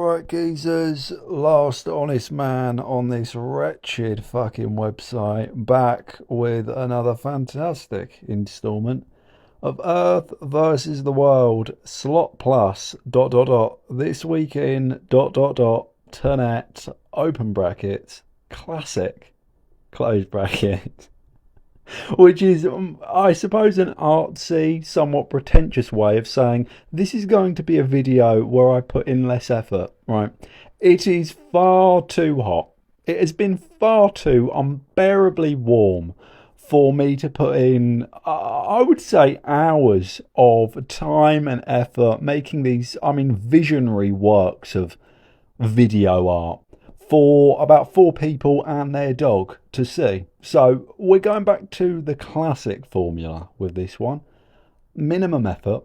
Alright geezers, last honest man on this wretched fucking website, back with another fantastic instalment of Earth versus the World, slot plus, this week in, Ternet, open brackets, classic, close bracket. Which is, I suppose, an artsy, somewhat pretentious way of saying this is going to be a video where I put in less effort, right? It is far too hot. It has been far too unbearably warm for me to put in, I would say, hours of time and effort making these, visionary works of video art for about 4 people and their dog to see. So we're going back to the classic formula with this one. Minimum effort,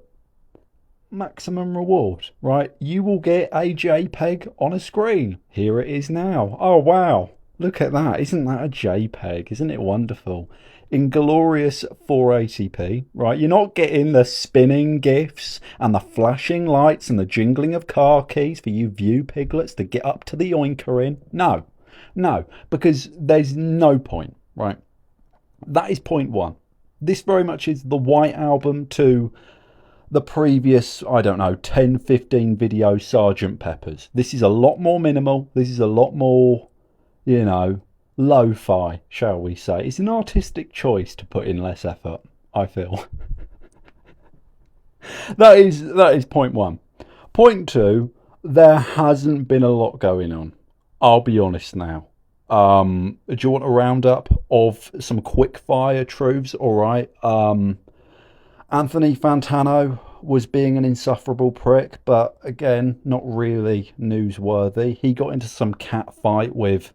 maximum reward, right? You will get a JPEG on a screen. Here it is now. Oh, wow. Look at that. Isn't that a JPEG? Isn't it wonderful? In glorious 480p, right? You're not getting the spinning GIFs and the flashing lights and the jingling of car keys for you view piglets to get up to the oinker in. No, because there's no point, right? That is point one. This very much is the White Album to the previous, 10, 15 video Sergeant Peppers. This is a lot more minimal. This is a lot more, lo-fi, shall we say. It's an artistic choice to put in less effort, I feel. That is point one. Point two, there hasn't been a lot going on. I'll be honest now. Do you want a roundup of some quick fire truths? All right. Anthony Fantano was being an insufferable prick, but again, not really newsworthy. He got into some cat fight with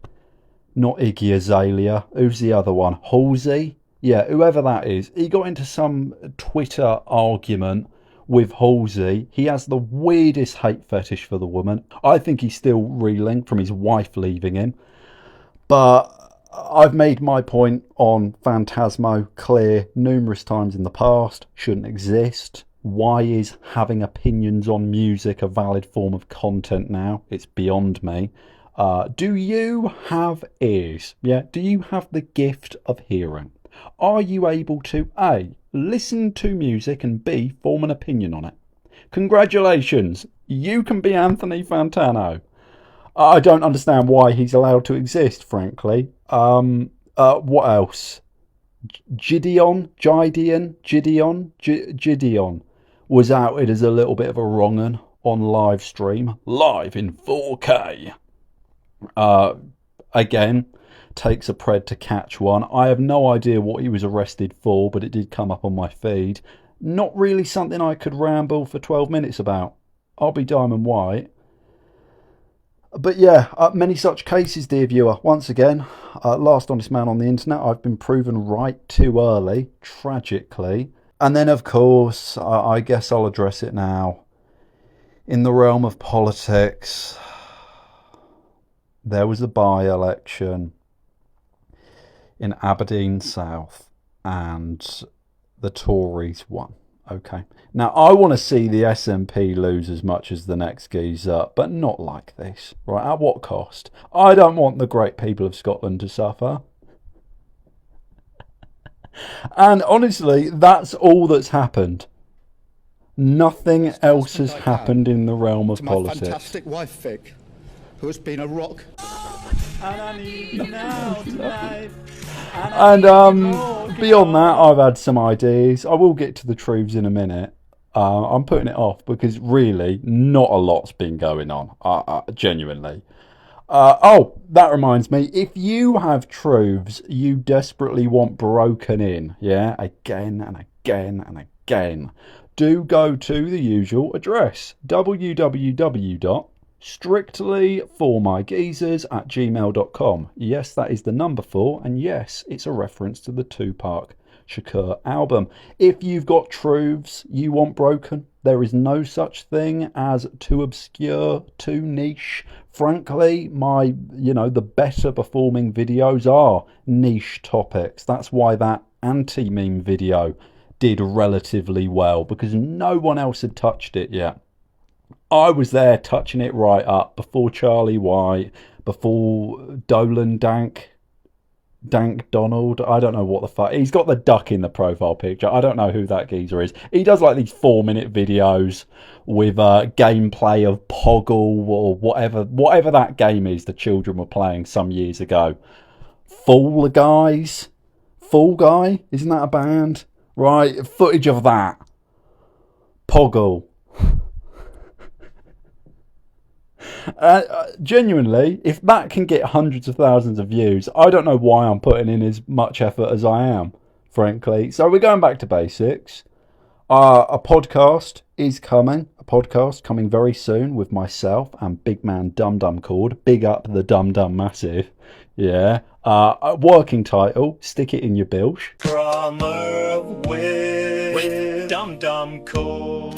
not Iggy Azalea. Who's the other one? Halsey? Yeah, whoever that is. He got into some Twitter argument with Halsey. He has the weirdest hate fetish for the woman. I think he's still reeling from his wife leaving him. But I've made my point on Phantasmo clear numerous times in the past. Shouldn't exist. Why is having opinions on music a valid form of content now? It's beyond me. Do you have ears? Yeah. Do you have the gift of hearing? Are you able to A, listen to music, and B, form an opinion on it? Congratulations, you can be Anthony Fantano. I don't understand why he's allowed to exist, frankly. What else? Gideon was outed as a little bit of a wrong'un on live stream, live in 4K. Again, takes a pred to catch one. I have no idea what he was arrested for, but it did come up on my feed. Not really something I could ramble for 12 minutes about. I'll be Diamond White. But yeah, many such cases, dear viewer. Once again, last honest man on the internet, I've been proven right too early, tragically. And then, of course, I guess I'll address it now. In the realm of politics, there was a by-election in Aberdeen South and the Tories won. Okay. Now, I want to see the SNP lose as much as the next geezer, but not like this. Right? At what cost? I don't want the great people of Scotland to suffer. And honestly, that's all that's happened. Nothing else has happened in the realm of politics. My fantastic wife, Vic, who has been a rock. And I need you now tonight. And beyond that, I've had some ideas. I will get to the truths in a minute. I'm putting it off because really not a lot's been going on, genuinely. That reminds me, if you have truths you desperately want broken in, yeah, again and again and again, do go to the usual address, www.strictlyformygeezers@gmail.com. Yes, that is the number 4, and yes, it's a reference to the Tupac Shakur album. If you've got truths you want broken, there is no such thing as too obscure, too niche. Frankly, the better performing videos are niche topics. That's why that anti-meme video did relatively well, because no one else had touched it yet. I was there touching it right up before Charlie White, before Dolan Dank Donald. I don't know what the fuck. He's got the duck in the profile picture. I don't know who that geezer is. He does like these 4-minute videos with gameplay of Poggle or whatever that game is the children were playing some years ago. Fall Guys, Fall Guy, isn't that a band? Right, footage of that. Poggle. Genuinely, if that can get hundreds of thousands of views, I don't know why I'm putting in as much effort as I am, frankly. So we're going back to basics. A podcast is coming. A podcast coming very soon with myself and big man Dum Dum called Big Up the Dum Dum Massive. Yeah. A working title, Stick It in Your Bilge. From Earth with Dum Dum Code.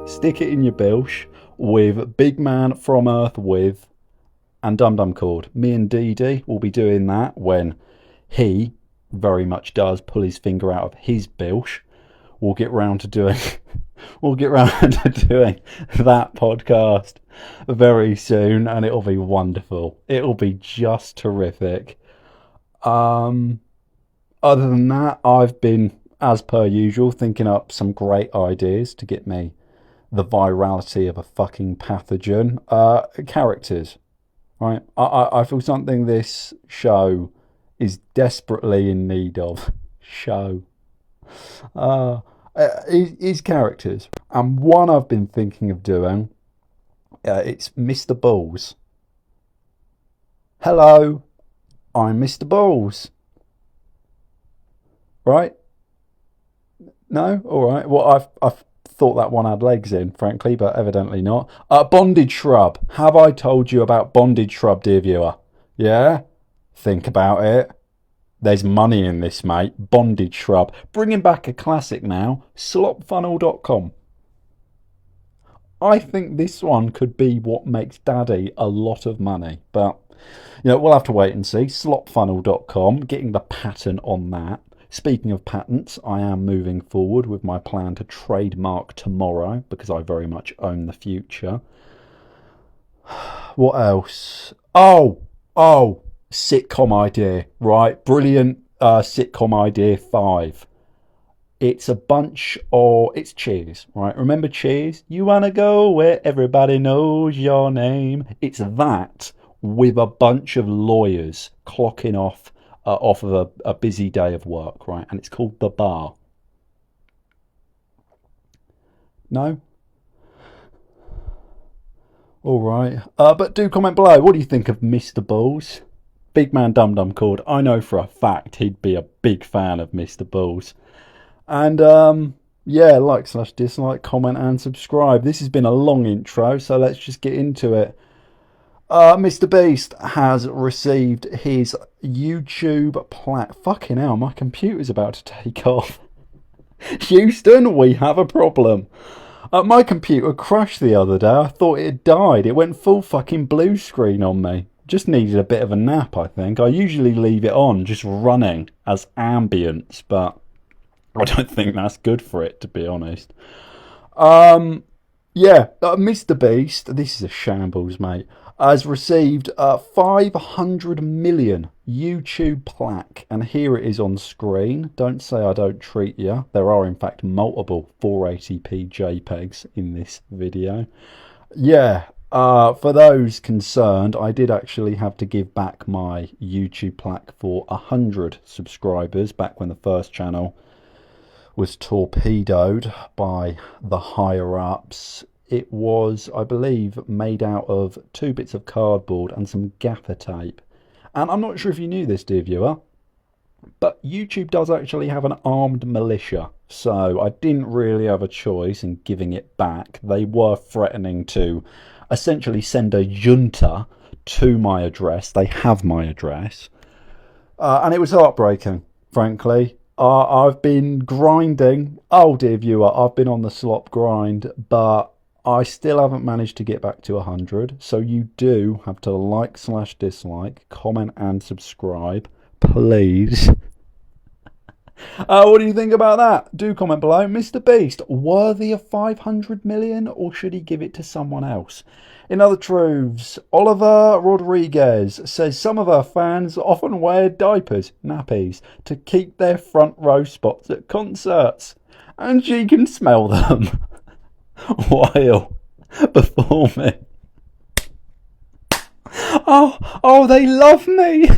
Stick It in Your Bilge with big man from Earth with and Dum Dum called. Me and Dee Dee will be doing that when he very much does pull his finger out of his bilge. We'll get round to doing that podcast very soon, and it'll be wonderful. It'll be just terrific. Other than that, I've been, as per usual, thinking up some great ideas to get me the virality of a fucking pathogen. Characters, right? I feel something this show is desperately in need of. Is characters. And one I've been thinking of doing, it's Mr. Balls. Hello, I'm Mr. Balls. Right? No? Alright. Well, I've thought that one had legs in, frankly, but evidently not. Bondage Shrub. Have I told you about Bondage Shrub, dear viewer? Yeah? Think about it. There's money in this, mate. Bondage Shrub. Bringing back a classic now. Slopfunnel.com. I think this one could be what makes Daddy a lot of money. But, we'll have to wait and see. Slopfunnel.com. Getting the patent on that. Speaking of patents, I am moving forward with my plan to trademark tomorrow because I very much own the future. What else? Oh, sitcom idea, right? Brilliant sitcom idea 5. It's it's Cheers, right? Remember Cheers? You want to go where everybody knows your name. It's that with a bunch of lawyers clocking off of a busy day of work, right? And it's called The Bar. No? All right. But do comment below. What do you think of Mr. Balls? Big man Dum Dum called. I know for a fact he'd be a big fan of Mr. Balls. And like/dislike, comment and subscribe. This has been a long intro, so let's just get into it. Mr. Beast has received his YouTube plaque. Fucking hell, my computer's about to take off. Houston, we have a problem. My computer crashed the other day. I thought it had died. It went full fucking blue screen on me. Just needed a bit of a nap, I think. I usually leave it on, just running as ambience, but I don't think that's good for it, to be honest. Mr. Beast, this is a shambles, mate, has received 500 million YouTube plaque, and here it is on screen. Don't say I don't treat you. There are in fact multiple 480p JPEGs in this video. For those concerned, I did actually have to give back my YouTube plaque for 100 subscribers back when the first channel was torpedoed by the higher ups. It was, I believe, made out of 2 bits of cardboard and some gaffer tape. And I'm not sure if you knew this, dear viewer, but YouTube does actually have an armed militia. So I didn't really have a choice in giving it back. They were threatening to essentially send a junta to my address. They have my address. And it was heartbreaking, frankly. I've been grinding. Oh, dear viewer, I've been on the slop grind, but I still haven't managed to get back to 100. So you do have to like/dislike, comment and subscribe, please. What do you think about that? Do comment below. Mr. Beast, worthy of 500 million, or should he give it to someone else? In other truths, Oliver Rodriguez says some of her fans often wear diapers, nappies, to keep their front row spots at concerts, and she can smell them while performing. Oh, they love me.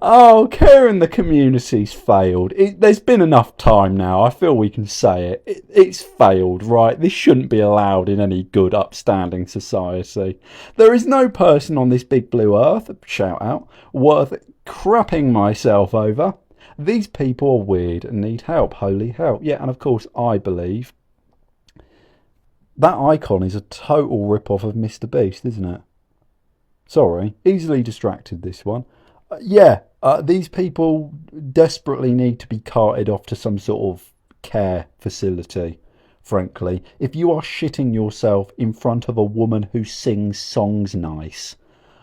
Oh, care in the community's failed. There's been enough time now. I feel we can say it. It's failed, right? This shouldn't be allowed in any good, upstanding society. There is no person on this big blue earth, shout out, worth crapping myself over. These people are weird and need help. Holy hell. Yeah, and of course, I believe that icon is a total rip-off of Mr. Beast, isn't it? Sorry, easily distracted this one. These people desperately need to be carted off to some sort of care facility, frankly. If you are shitting yourself in front of a woman who sings songs nice,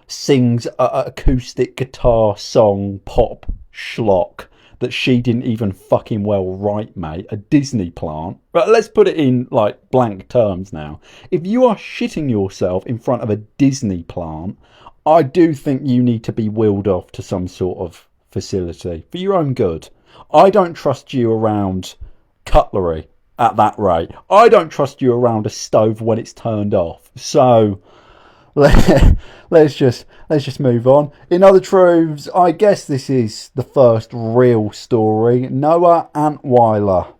sings an acoustic guitar song, pop, schlock, that she didn't even fucking well write, mate, a Disney plant. But let's put it in, like, blank terms now. If you are shitting yourself in front of a Disney plant, I do think you need to be wheeled off to some sort of facility for your own good. I don't trust you around cutlery at that rate. I don't trust you around a stove when it's turned off. So let's just move on. In other truths, I guess this is the first real story. Noah Antweiler,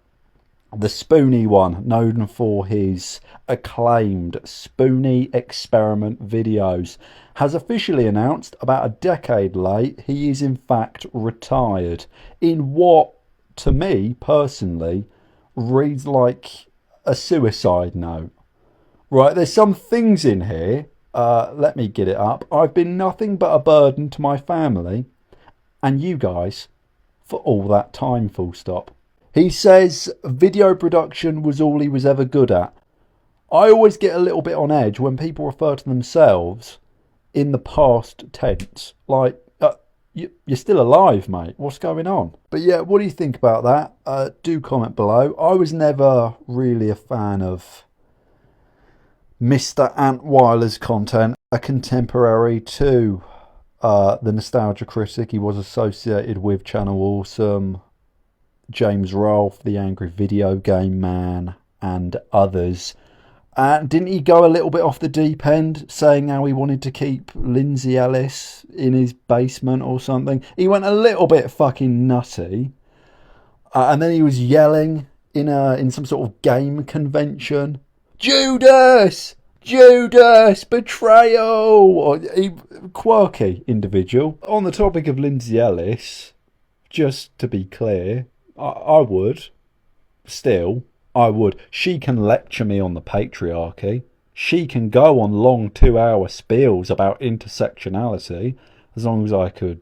the Spoony one, known for his acclaimed Spoony experiment videos, has officially announced about a decade late he is in fact retired in what, to me personally, reads like a suicide note. Right, there's some things in here, let me get it up. I've been nothing but a burden to my family and you guys for all that time, full stop. He says video production was all he was ever good at. I always get a little bit on edge when people refer to themselves in the past tense. Like, you're still alive, mate. What's going on? But yeah, what do you think about that? Do comment below. I was never really a fan of Mr. Antweiler's content. A contemporary to the Nostalgia Critic. He was associated with Channel Awesome, James Rolfe, the Angry Video Game Man, and others. Didn't he go a little bit off the deep end, saying how he wanted to keep Lindsay Ellis in his basement or something? He went a little bit fucking nutty. And then he was yelling in some sort of game convention, Judas! Judas! Betrayal! Quirky individual. On the topic of Lindsay Ellis, just to be clear, I would. She can lecture me on the patriarchy. She can go on long 2-hour spiels about intersectionality, as long as I could,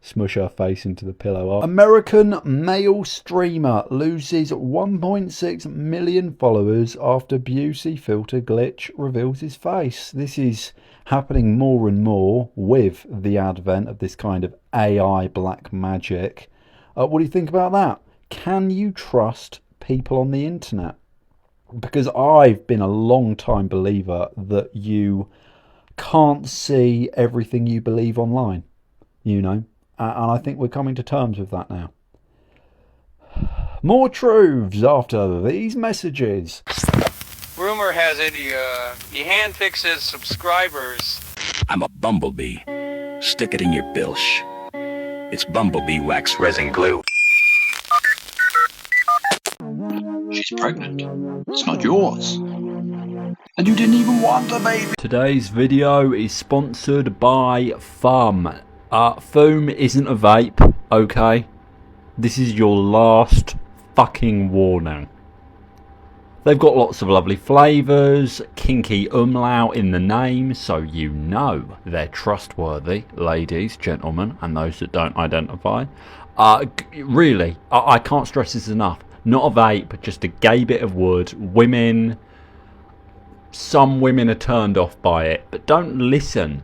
smush her face into the pillow. American male streamer loses 1.6 million followers after Busey filter glitch reveals his face. This is happening more and more with the advent of this kind of AI black magic. What do you think about that? Can you trust people on the internet? Because I've been a long time believer that you can't see everything you believe online, and I think we're coming to terms with that now. More truths after these messages. Rumor has it he handpicks his subscribers. I'm a bumblebee. Stick it in your bilge. It's bumblebee wax resin glue. She's pregnant. It's not yours. And you didn't even want the baby. Today's video is sponsored by Fum. Foam isn't a vape, okay? This is your last fucking warning. They've got lots of lovely flavours, kinky umlaut in the name, so you know they're trustworthy, ladies, gentlemen, and those that don't identify. Really, I can't stress this enough. Not a vape, just a gay bit of wood. Some women are turned off by it, but don't listen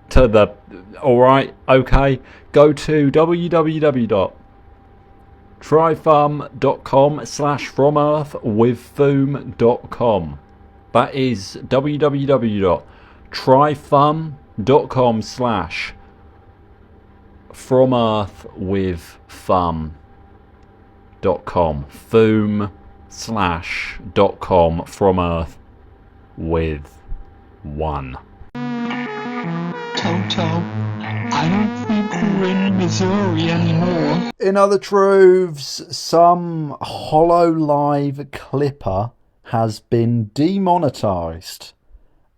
to the... Alright, okay. Go to www.tryfum.com/fromEarthwithFoom.com. That is www.tryfum.com/fromEarthwithFum.com. Foom/.com from Earth with one. Toto, I don't think we're in Missouri anymore. In other truths, some HoloLive clipper has been demonetized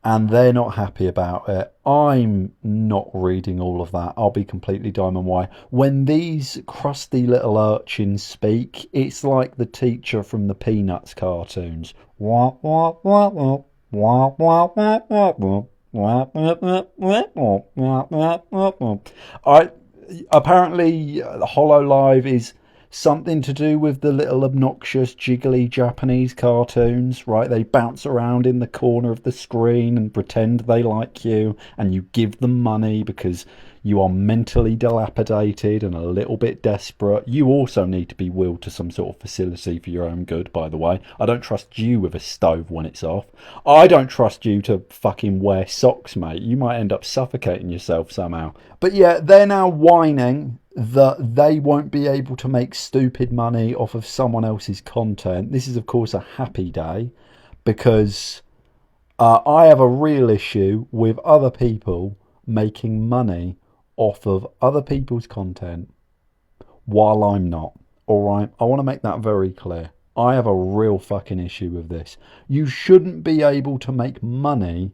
and they're not happy about it. I'm not reading all of that. I'll be completely diamond why. When these crusty little urchins speak, it's like the teacher from the Peanuts cartoons. Wah, wah, wah, wah. Wah, wah, wah, wah, wah. Apparently, HoloLive is something to do with the little obnoxious jiggly Japanese cartoons, right? They bounce around in the corner of the screen and pretend they like you, and you give them money because you are mentally dilapidated and a little bit desperate. You also need to be willed to some sort of facility for your own good, by the way. I don't trust you with a stove when it's off. I don't trust you to fucking wear socks, mate. You might end up suffocating yourself somehow. But yeah, they're now whining that they won't be able to make stupid money off of someone else's content. This is, of course, a happy day because I have a real issue with other people making money off of other people's content while I'm not. Alright, I want to make that very clear. I have a real fucking issue with this. You shouldn't be able to make money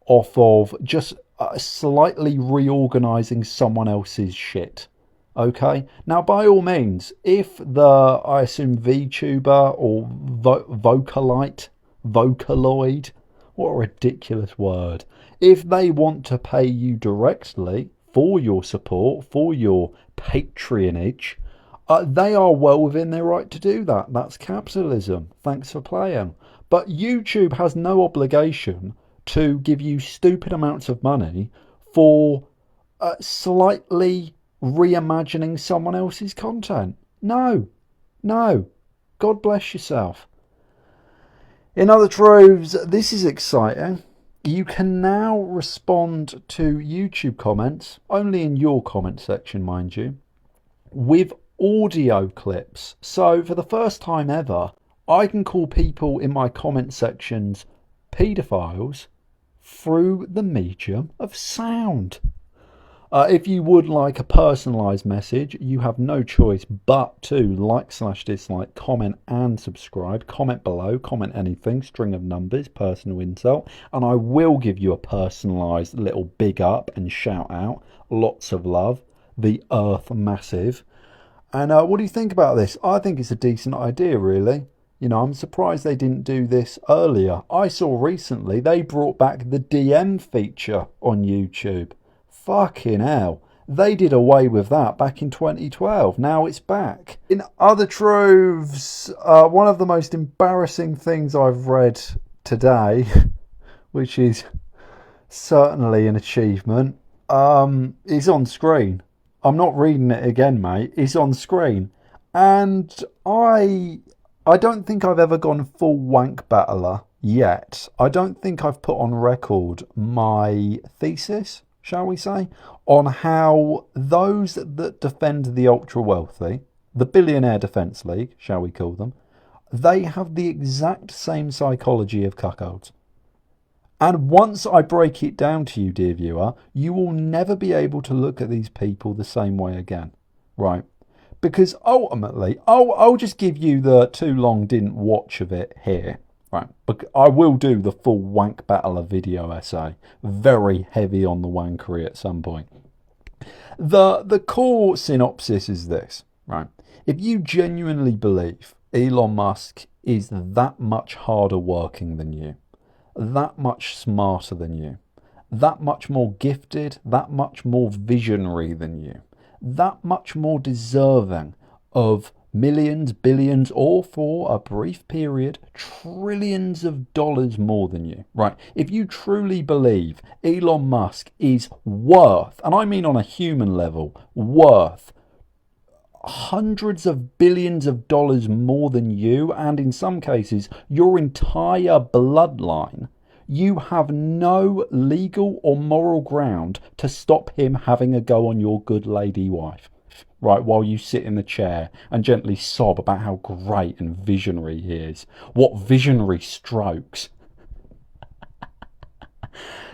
off of just slightly reorganizing someone else's shit. Okay, now by all means, if the, I assume, VTuber or Vocaloid, what a ridiculous word, if they want to pay you directly for your support, for your patronage, they are well within their right to do that. That's capitalism. Thanks for playing. But YouTube has no obligation to give you stupid amounts of money for slightly reimagining someone else's content. No. God bless yourself. In other truths, this is exciting. You can now respond to YouTube comments, only in your comment section, mind you, with audio clips. So for the first time ever, I can call people in my comment sections paedophiles through the medium of sound. If you would like a personalised message, you have no choice but to like/dislike, comment and subscribe. Comment below, comment anything, string of numbers, personal insult, and I will give you a personalised little big up and shout out. Lots of love. The Earth Massive. And what do you think about this? I think it's a decent idea, really. You know, I'm surprised they didn't do this earlier. I saw recently they brought back the DM feature on YouTube. Fucking hell. They did away with that back in 2012. Now it's back. In other truths, one of the most embarrassing things I've read today, which is certainly an achievement, is on screen. I'm not reading it again, mate. It's on screen. And I don't think I've ever gone full wank battler yet. I don't think I've put on record my thesis, shall we say, on how those that defend the ultra wealthy, the Billionaire Defence League, shall we call them, they have the exact same psychology of cuckolds. And once I break it down to you, dear viewer, you will never be able to look at these people the same way again, right? Because ultimately, I'll just give you the too long didn't watch of it here. Right, but I will do the full wank battler video essay. Very heavy on the wankery at some point. The core synopsis is this, right? If you genuinely believe Elon Musk is that much harder working than you, that much smarter than you, that much more gifted, that much more visionary than you, that much more deserving of millions, billions, or for a brief period, trillions of dollars more than you, right? If you truly believe Elon Musk is worth, and I mean on a human level, worth hundreds of billions of dollars more than you, and in some cases, your entire bloodline, you have no legal or moral ground to stop him having a go on your good lady wife. Right, while you sit in the chair and gently sob about how great and visionary he is. What visionary strokes.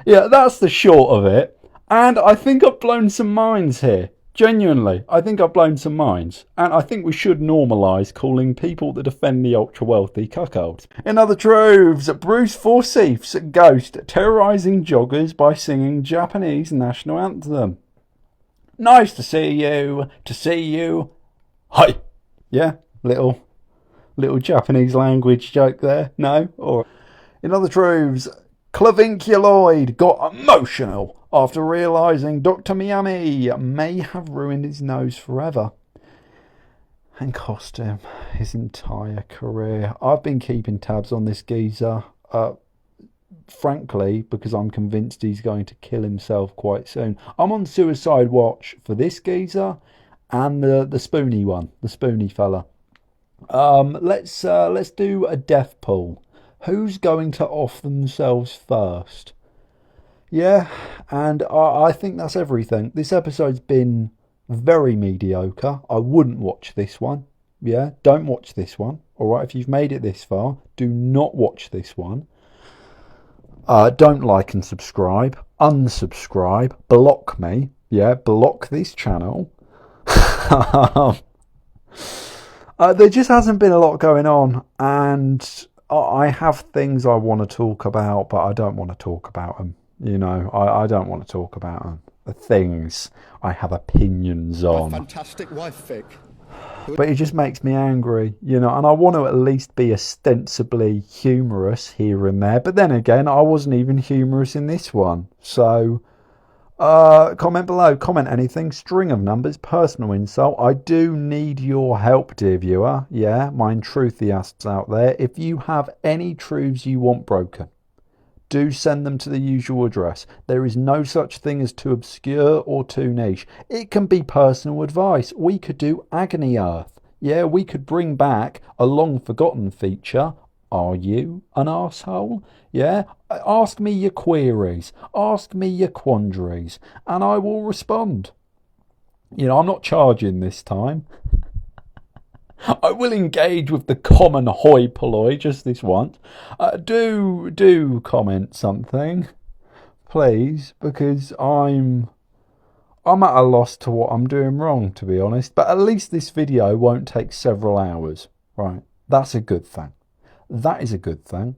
Yeah, that's the short of it. And I think I've blown some minds here. Genuinely, I think I've blown some minds. And I think we should normalise calling people that defend the ultra-wealthy cuckolds. In other troves, Bruce Forsyth's ghost terrorising joggers by singing Japanese national anthem. Nice to see you. Hi. Yeah, little Japanese language joke there. No? Or in other troves, Clavinculoid got emotional after realising Dr. Miyami may have ruined his nose forever and cost him his entire career. I've been keeping tabs on this geezer, frankly, because I'm convinced he's going to kill himself quite soon. I'm on suicide watch for this geezer and the spoony one, the spoony fella. Let's do a death pool. Who's going to off themselves first? Yeah, and I think that's everything. This episode's been very mediocre. I wouldn't watch this one. Yeah, don't watch this one. All right, if you've made it this far, do not watch this one. Don't like and subscribe. Unsubscribe. Block me. Yeah, block this channel. There just hasn't been a lot going on, and I have things I want to talk about, but I don't want to talk about them. You know, I don't want to talk about them. The things I have opinions on. My fantastic wife, Vic. But it just makes me angry, you know, and I want to at least be ostensibly humorous here and there. But then again, I wasn't even humorous in this one. So, comment below, comment anything, string of numbers, personal insult. I do need your help, dear viewer. Yeah, my enthusiasts out there. If you have any truths you want broken, do send them to the usual address. There is no such thing as too obscure or too niche. It can be personal advice. We could do Agony Earth. Yeah, we could bring back a long forgotten feature. Are you an arsehole? Yeah, ask me your queries. Ask me your quandaries. And I will respond. You know, I'm not charging this time. I will engage with the common hoi polloi just this once. Do comment something, please, because I'm at a loss to what I'm doing wrong, to be honest. But at least this video won't take several hours, right? That's a good thing. That is a good thing.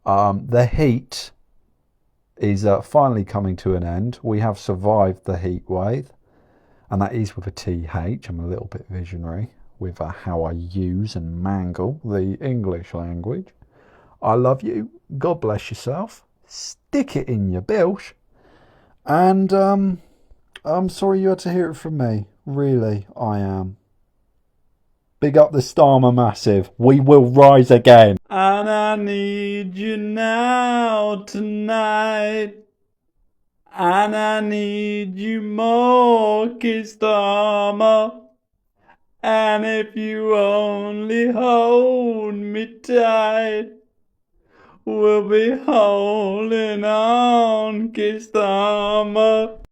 The heat is finally coming to an end. We have survived the heat wave, and that is with a TH. I'm a little bit visionary with how I use and mangle the English language. I love you. God bless yourself. Stick it in your bilsh. And I'm sorry you had to hear it from me. Really, I am. Big up the Starmer Massive. We will rise again. And I need you now tonight. And I need you more, Keir Starmer. And if you only hold me tight, we'll be holding on, Keir Starmer.